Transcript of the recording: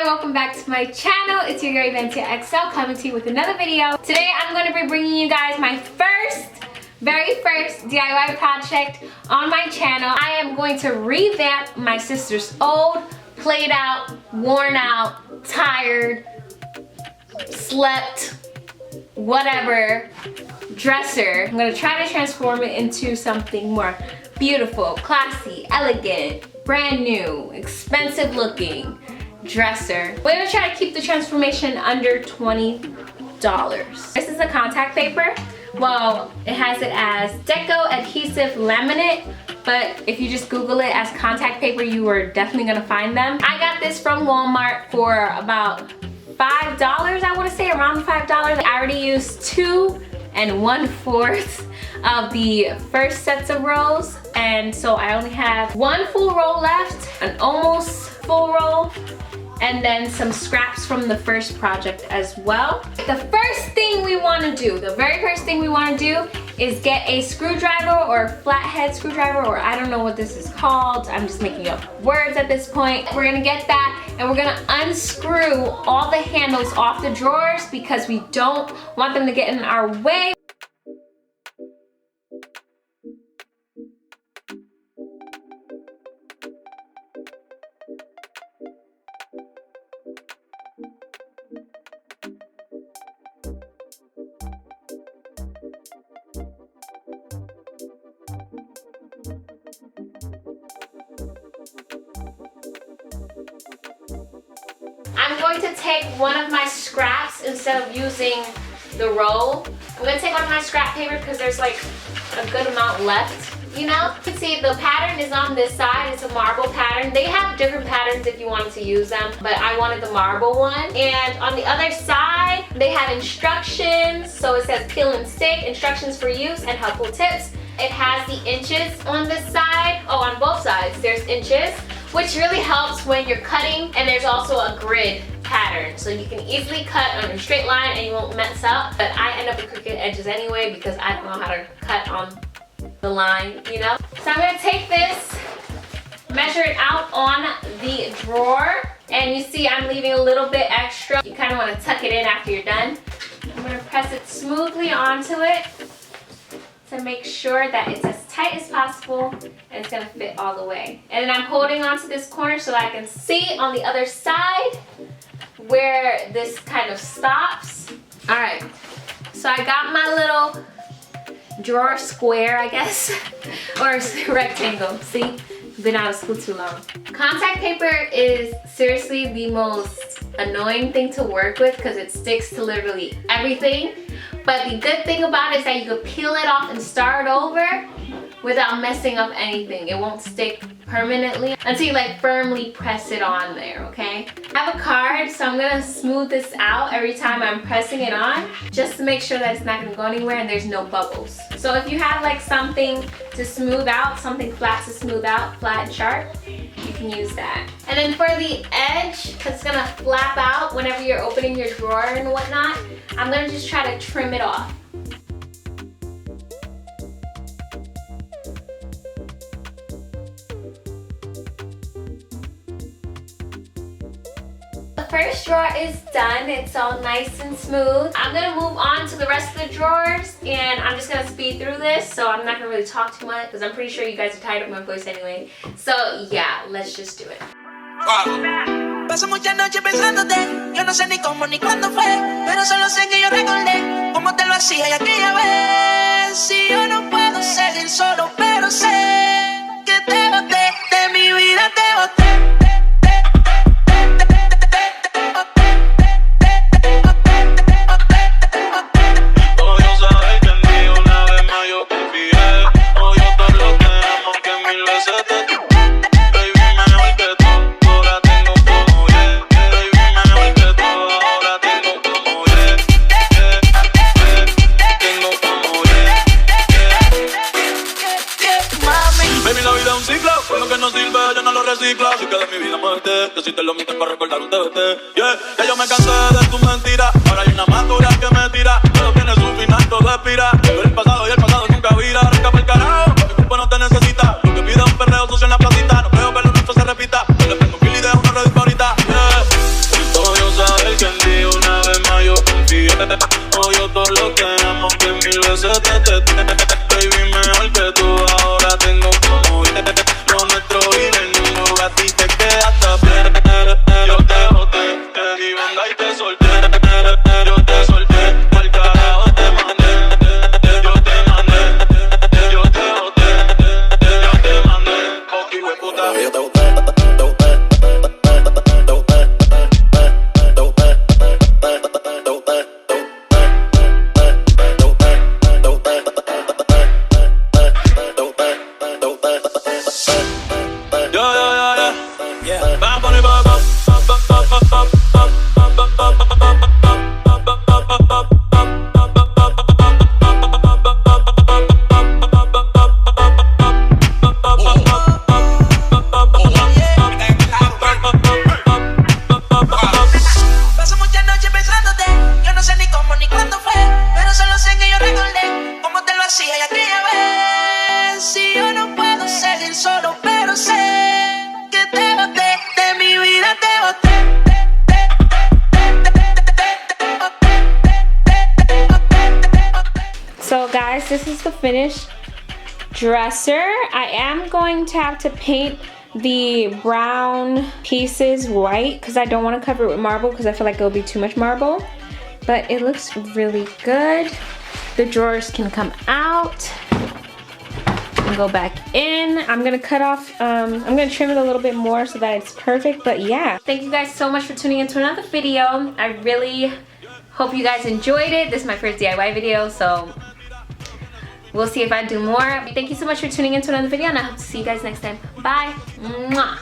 Hi, welcome back to my channel. It's your girl BeautyWithTy XL coming to you with another video. Today I'm going to be bringing you guys my very first DIY project on my channel. I am going to revamp my sister's old, played out, worn out, tired, slept, whatever dresser. I'm going to try to transform it into something more beautiful, classy, elegant, brand new, expensive looking dresser. We're gonna try to keep the transformation under $20. This is a contact paper. Well, it has it as Deco Adhesive Laminate, but if you just Google it as contact paper, you are definitely gonna find them. I got this from Walmart for about $5, I wanna say, around $5. I already used 2 1/4 of the first sets of rolls, and so I only have 1 full roll left, an almost full roll, and then some scraps from the first project as well. The first thing we want to do, the very first thing we want to do is get a screwdriver or flathead screwdriver, or I don't know what this is called. I'm just making up words at this point. We're gonna get that and we're gonna unscrew all the handles off the drawers because we don't want them to get in our way. I'm going to take one of my scraps instead of using the roll. I'm going to take one of my scrap paper because there's like a good amount left, you know? You can see the pattern is on this side. It's a marble pattern. They have different patterns if you wanted to use them, but I wanted the marble one. And on the other side, they have instructions. So it says peel and stick, instructions for use, and helpful tips. It has the inches on this side. Oh, on both sides, there's inches, which really helps when you're cutting, and there's also a grid pattern, so you can easily cut on a straight line and you won't mess up. But I end up with crooked edges anyway because I don't know how to cut on the line, you know? So I'm gonna take this, measure it out on the drawer, and you see I'm leaving a little bit extra. You kind of want to tuck it in after you're done. I'm gonna press it smoothly onto it to make sure that it's as tight as possible and it's gonna fit all the way. And then I'm holding onto this corner so I can see on the other side where this kind of stops. All right, so I got my little drawer square, I guess, or rectangle. See, been out of school too long. Contact paper is seriously the most annoying thing to work with because it sticks to literally everything. But the good thing about it is that you can peel it off and start over without messing up anything. It won't stick permanently until you like firmly press it on there, okay? I have a card, so I'm gonna smooth this out every time I'm pressing it on just to make sure that it's not gonna go anywhere and there's no bubbles. So if you have like something to smooth out, something flat to smooth out, flat and sharp, you can use that. And then for the edge, because it's gonna flap out whenever you're opening your drawer and whatnot, I'm gonna just try to trim it off. The first drawer is done. It's all nice and smooth. I'm gonna move on to the rest of the drawers, and I'm just gonna speed through this, so I'm not gonna really talk too much because I'm pretty sure you guys are tired of my voice anyway. So yeah, let's just do it. Paso muchas noches pensándote, yo no sé ni cómo ni cuándo fue, pero solo sé que yo recordé cómo te lo hacía y aquella vez. Si yo no puedo seguir solo, pero sé que te boté, de mi vida te boté. Así que de mi vida muerte, que si te lo mientes para recordar un TBT. Yeah, ya yo me cansé de tus mentiras. Ahora hay una más dura que me tira. Todo tiene su final, todo expira. Pero el pasado y el pasado nunca vira. Arranca por el carajo, mi cuerpo no te necesita. Lo que pide es un perreo sucio en la placita. No creo que lo nuestro se repita. Yo le prendo un kill y dejo una red ahorita. Yeah. Yeah. Paso muchas noches pensándote, yo no sé ni cómo ni cuándo fue, pero solo sé que yo recordé cómo te lo hacía y aquella vez. Si yo no puedo seguir solo, pero sé que te boté, de mi vida te boté. So guys, this is the finished dresser. I am going to have to paint the brown pieces white because I don't want to cover it with marble because I feel like it'll be too much marble. But it looks really good. The drawers can come out and go back in. I'm gonna cut off, I'm gonna trim it a little bit more so that it's perfect. But yeah, thank you guys so much for tuning into another video. I really hope you guys enjoyed it. This is my first DIY video, so we'll see if I do more. Thank you so much for tuning into another video, and I hope to see you guys next time. Bye. Mwah.